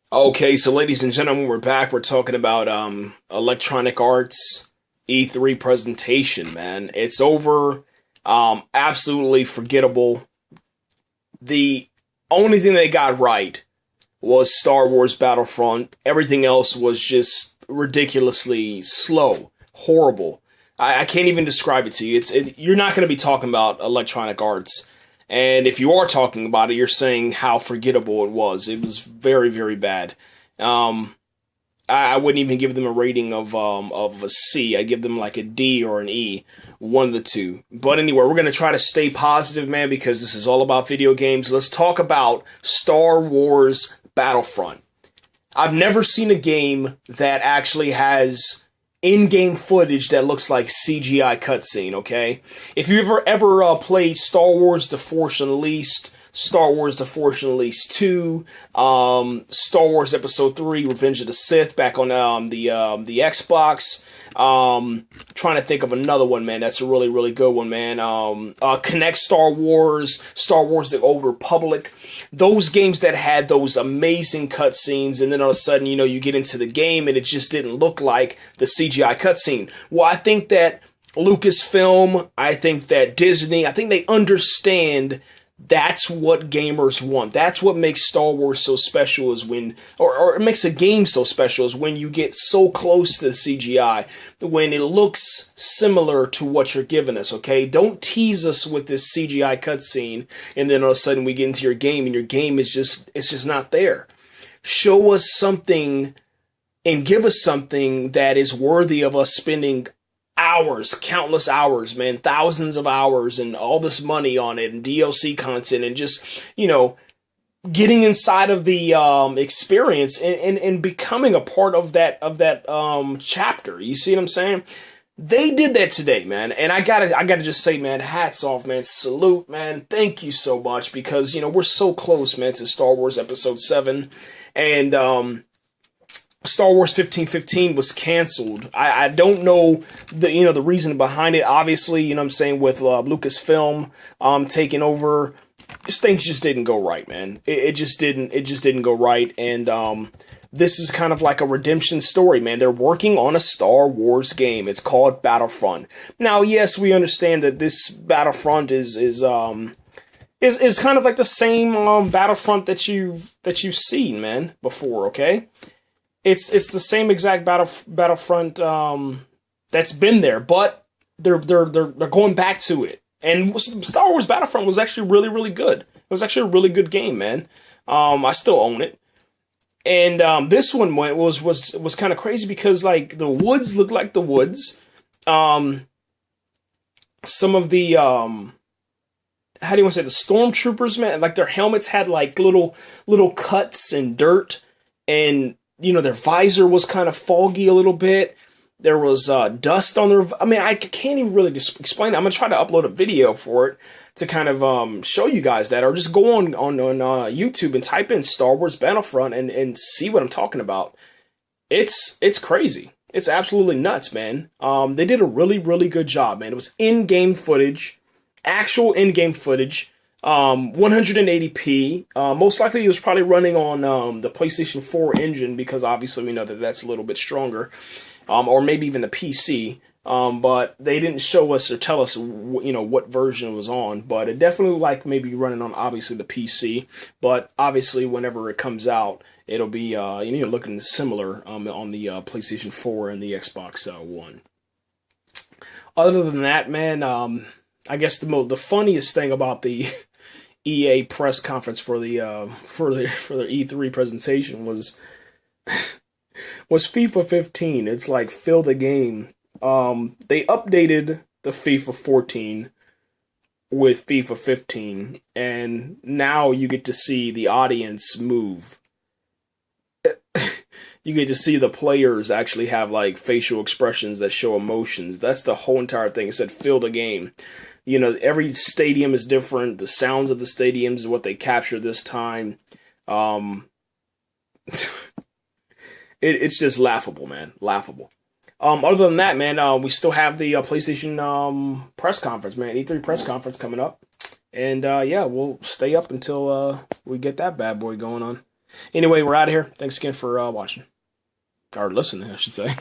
Okay, so ladies and gentlemen, we're back. We're talking about Electronic Arts E3 presentation, man. It's over. Absolutely forgettable. The only thing they got right was Star Wars Battlefront. Everything else was just ridiculously slow, horrible. I can't even describe it to you. You're not going to be talking about Electronic Arts, and if you are talking about it, you're saying how forgettable it was. It was very, very bad. Um, I wouldn't even give them a rating of a C. I give them like a D or an E, one of the two. But anyway, we're gonna try to stay positive, man, because this is all about video games. Let's talk about Star Wars Battlefront. I've never seen a game that actually has in-game footage that looks like CGI cutscene. Okay, if you ever played Star Wars: The Force Unleashed, Star Wars: The Force Unleashed 2, Star Wars Episode 3, Revenge of the Sith, back on the Xbox. Trying to think of another one, man. That's a really, really good one, man. Connect Star Wars, Star Wars: The Old Republic. Those games that had those amazing cutscenes, and then all of a sudden, you get into the game and it just didn't look like the CGI cutscene. Well, I think that Lucasfilm, I think that Disney, I think they understand that's what gamers want. That's what makes Star Wars so special is when, or it makes a game so special is when you get so close to the CGI, when it looks similar to what you're giving us, okay? Don't tease us with this CGI cutscene and then all of a sudden we get into your game and your game is it's just not there. Show us something and give us something that is worthy of us spending hours, countless hours, man, thousands of hours and all this money on it and DLC content and just, getting inside of the experience and becoming a part of that chapter. You see what I'm saying? They did that today, man. And I gotta just say, man, hats off, man. Salute, man. Thank you so much because, we're so close, man, to Star Wars Episode 7. And, Star Wars 1515 was canceled. I don't know the reason behind it. Obviously, what I'm saying, with Lucasfilm taking over, things just didn't go right, man. It just didn't go right. And this is kind of like a redemption story, man. They're working on a Star Wars game. It's called Battlefront. Now, yes, we understand that this Battlefront is kind of like the same Battlefront that you've seen, man, before, okay? It's the same exact Battlefront that's been there, but they're going back to it. And Star Wars Battlefront was actually really, really good. It was actually a really good game, man. I still own it. And this one was kind of crazy because like the woods looked like the woods. Some of the how do you want to say, the stormtroopers, man, like their helmets had like little cuts and dirt, and their visor was kind of foggy a little bit. There was dust on their... I mean, I can't even really just explain it. I'm going to try to upload a video for it to kind of show you guys that. Or just go on YouTube and type in Star Wars Battlefront and see what I'm talking about. It's crazy. It's absolutely nuts, man. They did a really, really good job, man. It was in-game footage. Actual in-game footage. 180p. Most likely it was probably running on the PlayStation 4 engine because obviously we know that that's a little bit stronger, or maybe even the PC. But they didn't show us or tell us what version it was on. But it definitely like maybe running on obviously the PC. But obviously whenever it comes out, it'll be looking similar on the PlayStation 4 and the Xbox One. Other than that, man, I guess the funniest thing about the EA press conference for the for their E3 presentation was FIFA 15. It's like fill the game. They updated the FIFA 14 with FIFA 15, and now you get to see the audience move. You get to see the players actually have like facial expressions that show emotions. That's the whole entire thing. It said fill the game. Every stadium is different. The sounds of the stadiums is what they capture this time. It's just laughable, man. Laughable. Other than that, man, we still have the PlayStation press conference, man. E3 press conference coming up. And yeah, we'll stay up until we get that bad boy going on. Anyway, we're out of here. Thanks again for watching. Or listening, I should say.